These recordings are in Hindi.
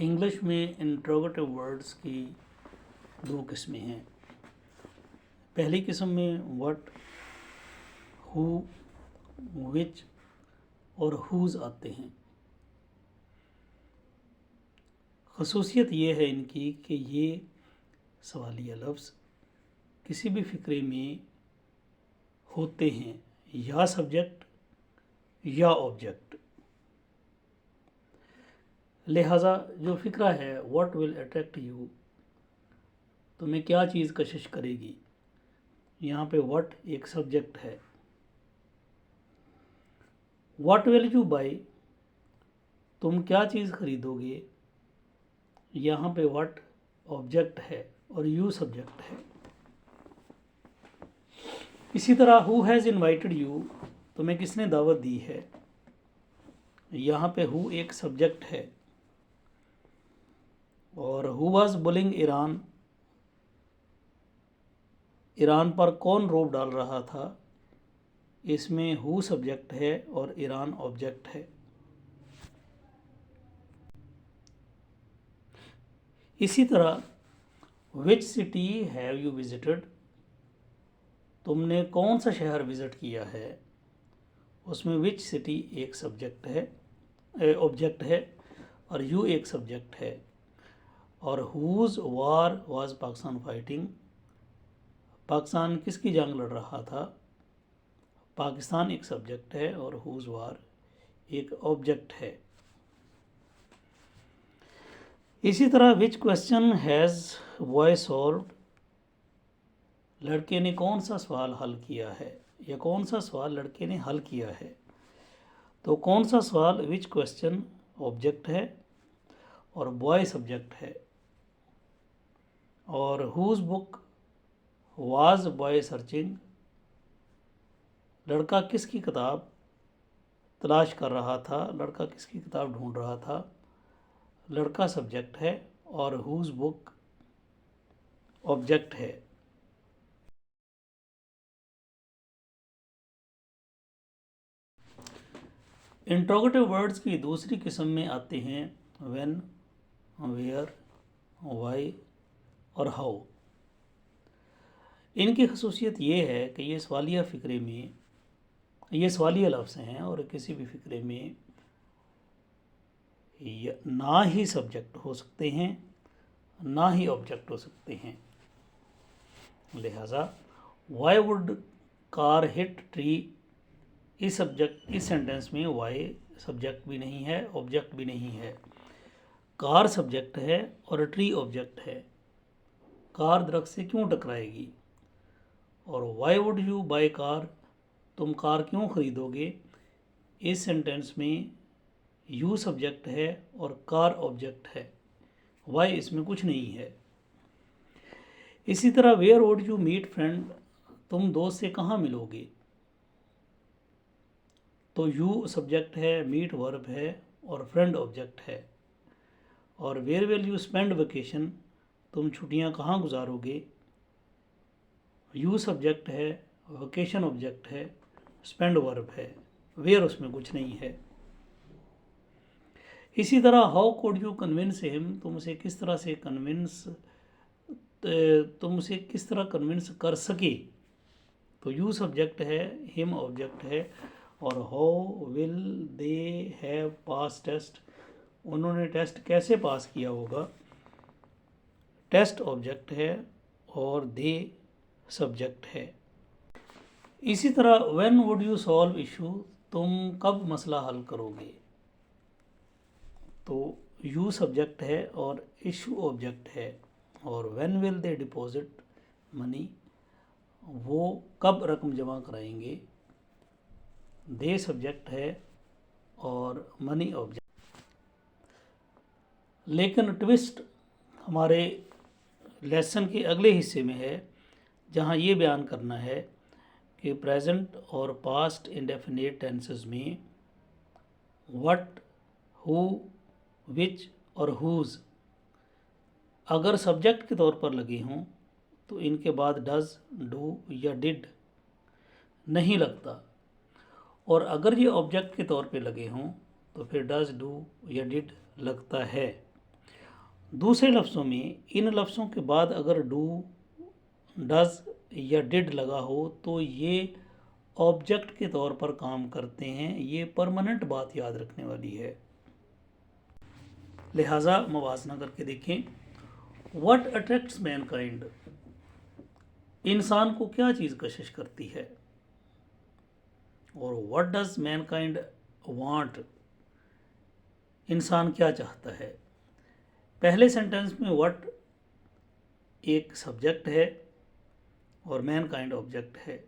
इंग्लिश में इंट्रोगेटिव वर्ड्स की दो किस्में हैं। पहली किस्म में व्हाट, हु, विच और हुज आते हैं। खसूसियत ये है इनकी कि ये सवालिया लफ्ज़ किसी भी फ़िक्रे में होते हैं, या सब्जेक्ट या ऑब्जेक्ट। लिहाजा जो फ़िक्रा है व्हाट विल अट्रैक्ट यू, तुम्हें क्या चीज़ कशिश करेगी, यहाँ पे व्हाट एक सब्जेक्ट है। व्हाट विल यू बाय, तुम क्या चीज़ खरीदोगे, यहाँ पे व्हाट ऑब्जेक्ट है और यू सब्जेक्ट है। इसी तरह हु हैज़ इनवाइटेड यू, तुम्हें किसने दावत दी है, यहाँ पे हु एक सब्जेक्ट है। और who was bullying Iran, Iran पर कौन रोब डाल रहा था, इसमें हु सब्जेक्ट है और ईरान ऑब्जेक्ट है। इसी तरह which city have you visited, तुमने कौन सा शहर विज़िट किया है, उसमें विच सिटी एक सब्जेक्ट है, ऑब्जेक्ट है और यू एक सब्जेक्ट है। और whose war was Pakistan fighting, Pakistan किसकी जंग लड़ रहा था, पाकिस्तान एक सब्जेक्ट है और हुज वार एक ऑब्जेक्ट है। इसी तरह which question has boy solved, लड़के ने कौन सा सवाल हल किया है, या कौन सा सवाल लड़के ने हल किया है। तो कौन सा सवाल विच क्वेश्चन ऑब्जेक्ट है और बॉय सब्जेक्ट है। और whose book was boy searching, लड़का किसकी किताब तलाश कर रहा था, लड़का किसकी किताब ढूंढ रहा था, लड़का सब्जेक्ट है और हुज बुक ऑब्जेक्ट है। इंट्रोगेटिव वर्ड्स की दूसरी किस्म में आते हैं व्हेन, वेयर, वाई और हाउ। इनकी खसूसियत ये है कि ये सवालिया फ़िक्रे में, ये सवालिया लफ्ज़ हैं और किसी भी फ़िक्रे में ना ही सब्जेक्ट हो सकते हैं ना ही ऑब्जेक्ट हो सकते हैं। लिहाजा why would car hit tree, इस सेंटेंस में वाई सब्जेक्ट भी नहीं है, ऑब्जेक्ट भी नहीं है। कार सब्जेक्ट है और ट्री ऑब्जेक्ट है। कार दरख्त से क्यों टकराएगी। और why would you by car, तुम कार क्यों ख़रीदोगे, इस सेंटेंस में यू सब्जेक्ट है और कार ऑब्जेक्ट है, वाई इसमें कुछ नहीं है। इसी तरह where would you meet friend, तुम दोस्त से कहाँ मिलोगे, तो यू सब्जेक्ट है, मीट वर्ब है और फ्रेंड ऑब्जेक्ट है। और where will you spend vacation, तुम छुट्टियाँ कहाँ गुजारोगे, यू सब्जेक्ट है, वेकेशन ऑब्जेक्ट है, स्पेंड वर्ब है, वेयर उसमें कुछ नहीं है। इसी तरह how could you convince him, तुम उसे किस तरह कन्विंस कर सके, तो यू सब्जेक्ट है, हिम ऑब्जेक्ट है। और how will they have pass test, उन्होंने टेस्ट कैसे पास किया होगा, टेस्ट ऑब्जेक्ट है और दे सब्जेक्ट है। इसी तरह when would you solve issue, तुम कब मसला हल करोगे, तो यू सब्जेक्ट है और इशू ऑब्जेक्ट है। और when will they deposit money, वो कब रकम जमा कराएंगे, दे सब्जेक्ट है और मनी ऑब्जेक्ट। लेकिन ट्विस्ट हमारे लेसन के अगले हिस्से में है, जहाँ ये बयान करना है कि प्रेजेंट और पास्ट इंडेफिनिट टेंसेस में व्हाट, हु, विच और हुज अगर सब्जेक्ट के तौर पर लगे हों तो इनके बाद डज, डू या डिड नहीं लगता। और अगर ये ऑब्जेक्ट के तौर पे लगे हों तो फिर डज, डू या डिड लगता है। दूसरे लफ्ज़ों में इन लफ्ज़ों के बाद अगर डू, डज या डिड लगा हो तो ये ऑब्जेक्ट के तौर पर काम करते हैं। ये परमानेंट बात याद रखने वाली है। लिहाजा मवाजना करके देखें। व्हाट अट्रैक्ट्स मैनकाइंड, इंसान को क्या चीज़ कशिश करती है। और व्हाट डज मैनकाइंड वांट, इंसान क्या चाहता है। पहले सेंटेंस में व्हाट एक सब्जेक्ट है और मैनकाइंड ऑब्जेक्ट है।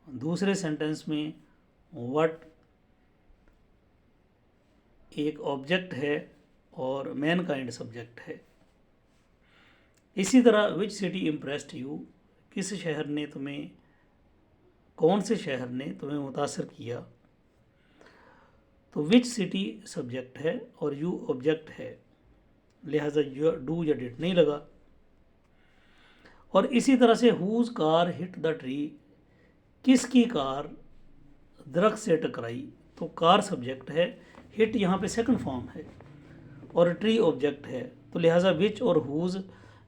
दूसरे सेंटेंस में व्हाट एक ऑब्जेक्ट है और मैनकाइंड सब्जेक्ट है। इसी तरह विच सिटी इम्प्रेस्ड यू, किस शहर ने तुम्हें, कौन से शहर ने तुम्हें मुतासर किया। तो विच सिटी सब्जेक्ट है और यू ऑब्जेक्ट है, लिहाजा डू या डिड नहीं लगा। और इसी तरह से whose car hit the tree, किसकी कार दरख्त से टकराई। तो कार सब्जेक्ट है, हिट यहाँ पे सेकंड फॉर्म है और ट्री ऑब्जेक्ट है। तो लिहाजा विच और हुज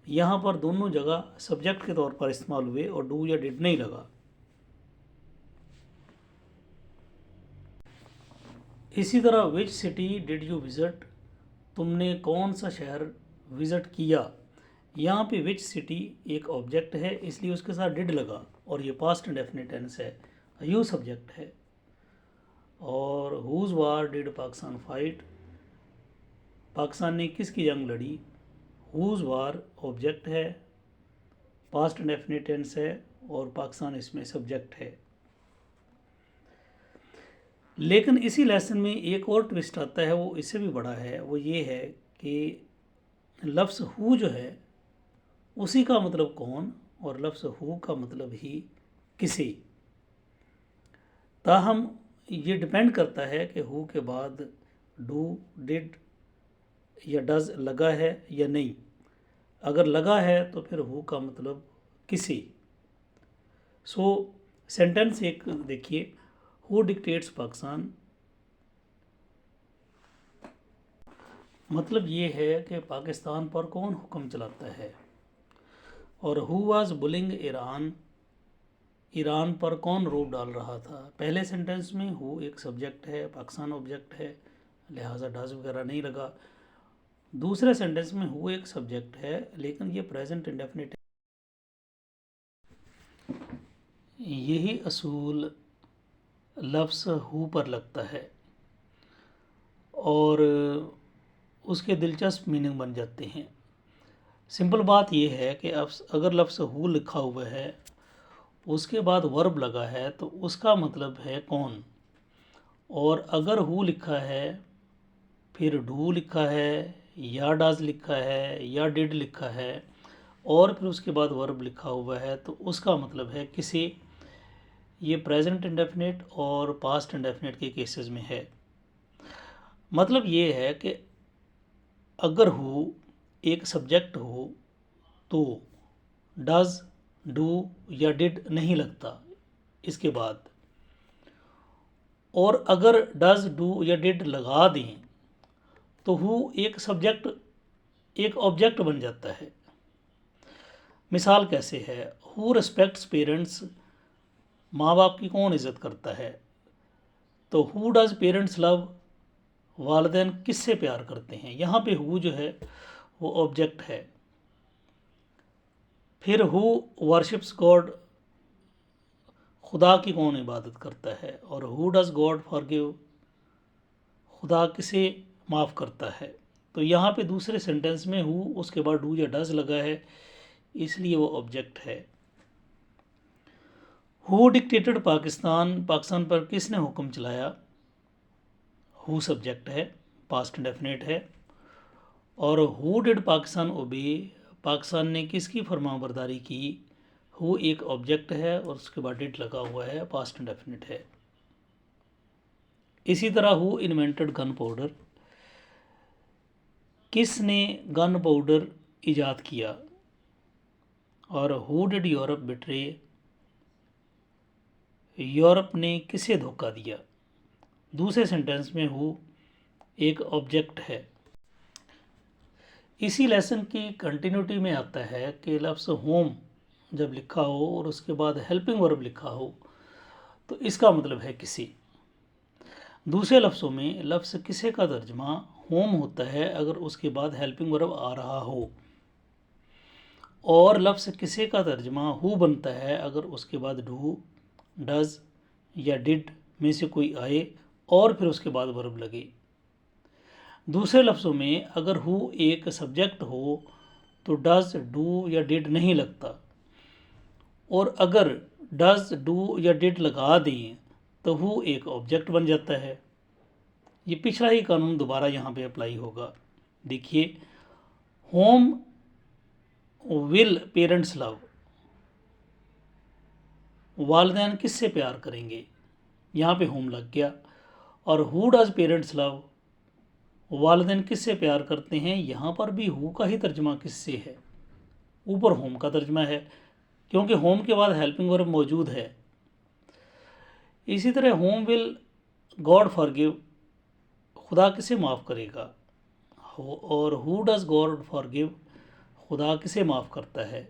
यहाँ पर दोनों जगह सब्जेक्ट के तौर पर इस्तेमाल हुए और डू या डिड नहीं लगा। इसी तरह which city did you visit, तुमने कौन सा शहर विज़िट किया। यहाँ पे विच सिटी एक ऑब्जेक्ट है इसलिए उसके साथ डिड लगा और ये पास्ट इंडेफिनिट टेंस है, यू सब्जेक्ट है। और whose war did Pakistan fight, Pakistan ने किसकी जंग लड़ी। हुज वार ऑब्जेक्ट है, पास्ट इंडेफिनिट टेंस है और पाकिस्तान इसमें सब्जेक्ट है। लेकिन इसी लेसन में एक और ट्विस्ट आता है, वो इससे भी बड़ा है। वो ये है कि लफ्ज़ हु जो है उसी का मतलब कौन और लफ्ज़ हु का मतलब ही किसी। ताहम ये डिपेंड करता है कि हु के बाद डू, डिड या डज लगा है या नहीं। अगर लगा है तो फिर हु का मतलब किसी। सो सेंटेंस एक देखिए, हु डिक्टेट्स पाकिस्तान, मतलब ये है कि पाकिस्तान पर कौन हुक्म चलाता है। और who was bullying Iran, Iran पर कौन रोब डाल रहा था। पहले सेंटेंस में हु एक सब्जेक्ट है, पाकिस्तान ऑब्जेक्ट है, लिहाजा डज वगैरह नहीं लगा। दूसरे सेंटेंस में हु एक सब्जेक्ट है लेकिन ये प्रेजेंट इंडेफिनिट। यही असूल लफ्ज़ हु पर लगता है और उसके दिलचस्प मीनिंग बन जाते हैं। सिंपल बात यह है कि अब अगर लफ्ज़ हु लिखा हुआ है उसके बाद वर्ब लगा है तो उसका मतलब है कौन। और अगर हु लिखा है फिर डू लिखा है या डज लिखा है या डिड लिखा है और फिर उसके बाद वर्ब लिखा हुआ है तो उसका मतलब है किसी। ये प्रेजेंट इंडेफिनिट और पास्ट इंडेफिनिट के केसेस में है। मतलब ये है कि अगर हु एक सब्जेक्ट हो तो डज, डू या डिड नहीं लगता इसके बाद। और अगर डज, डू या डिड लगा दें तो हु एक सब्जेक्ट, एक ऑब्जेक्ट बन जाता है। मिसाल कैसे है, हु रिस्पेक्ट्स पेरेंट्स, माँ बाप की कौन इज़्ज़त करता है। तो हु डज पेरेंट्स लव, वालिदैन किससे प्यार करते हैं। यहाँ पे हु जो है वो ऑब्जेक्ट है। फिर हु वर्शिप्स गॉड, खुदा की कौन इबादत करता है। और हु डज गॉड फॉरगिव, खुदा किसे माफ़ करता है। तो यहाँ पे दूसरे सेंटेंस में हु उसके बाद डू या डज लगा है इसलिए वो ऑब्जेक्ट है। हु डिक्टेटेड पाकिस्तान, पाकिस्तान पर किसने हुक्म चलाया। हु सब्जेक्ट है, पास्ट इंडेफिनिट है। और हु डिड पाकिस्तान ओबे, पाकिस्तान ने किसकी फरमाबरदारी की। हु एक ऑब्जेक्ट है और उसके बाद डिड लगा हुआ है, पास्ट इंडेफिनिट है। इसी तरह हु इन्वेंटेड गन पाउडर, किसने गन पाउडर ईजाद किया। और who did Europe betray, Europe ने किसे धोखा दिया। दूसरे सेंटेंस में हु एक ऑब्जेक्ट है। इसी लेसन की कंटिन्यूटी में आता है कि लफ्ज़ होम जब लिखा हो और उसके बाद हेल्पिंग वर्ब लिखा हो तो इसका मतलब है किसी। दूसरे लफ्ज़ों में लफ्ज़ किसे का तर्जमा होम होता है अगर उसके बाद हेल्पिंग वर्ब आ रहा हो, और लफ्ज़ किसे का तर्जमा हु बनता है अगर उसके बाद डू, डज या डिड में से कोई आए और फिर उसके बाद वर्ब लगे। दूसरे लफ्ज़ों में अगर हु एक सब्जेक्ट हो तो डज, डू या डिड नहीं लगता, और अगर डज, डू या डिड लगा दें तो हु एक ऑब्जेक्ट बन जाता है। ये पिछला ही कानून दोबारा यहाँ पे अप्लाई होगा। देखिए, होम विल पेरेंट्स लव, वालिदैन किससे प्यार करेंगे, यहाँ पे होम लग गया। और हु डज पेरेंट्स लव, वालिदैन किससे प्यार करते हैं, यहाँ पर भी हु का ही तर्जमा किससे है, ऊपर होम का तर्जमा है क्योंकि होम के बाद हेल्पिंग वर्ब मौजूद है। इसी तरह होम विल गॉड फॉरगिव, खुदा किसे माफ़ करेगा, और हु डज गॉड फॉरगिव, खुदा किसे माफ़ करता है।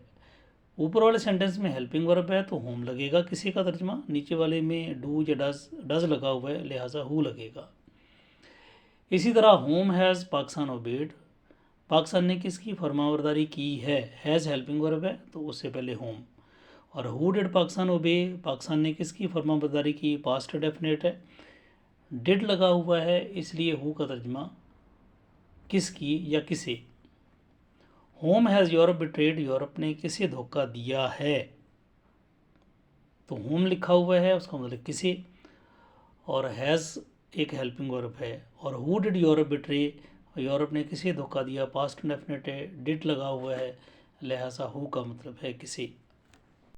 ऊपर वाले सेंटेंस में हेल्पिंग वर्ब है तो होम लगेगा किसी का तर्जमा, नीचे वाले में डू या डज लगा हुआ है लिहाजा हु लगेगा। इसी तरह whom has Pakistan obeyed, Pakistan ने किसकी फरमाबरदारी की है, हैज़ हेल्पिंग वर्ब है तो उससे पहले होम। और हु डिड पाकिस्तान ओबे, पाकिस्तान ने किसकी फरमाबरदारी की, पास्ट डेफिनेट है, डिड लगा हुआ है इसलिए हु का तर्जमा किसकी या किसे। Home has Europe betrayed, Europe ने किसे धोखा दिया है, तो होम लिखा हुआ है उसका मतलब किसे, और हैज़ एक हेल्पिंग वर्ब है। और who did Europe betray, Europe ने किसे धोखा दिया, पास्ट डेफिनेट है, डिड लगा हुआ है लिहाजा हु का मतलब है किसे।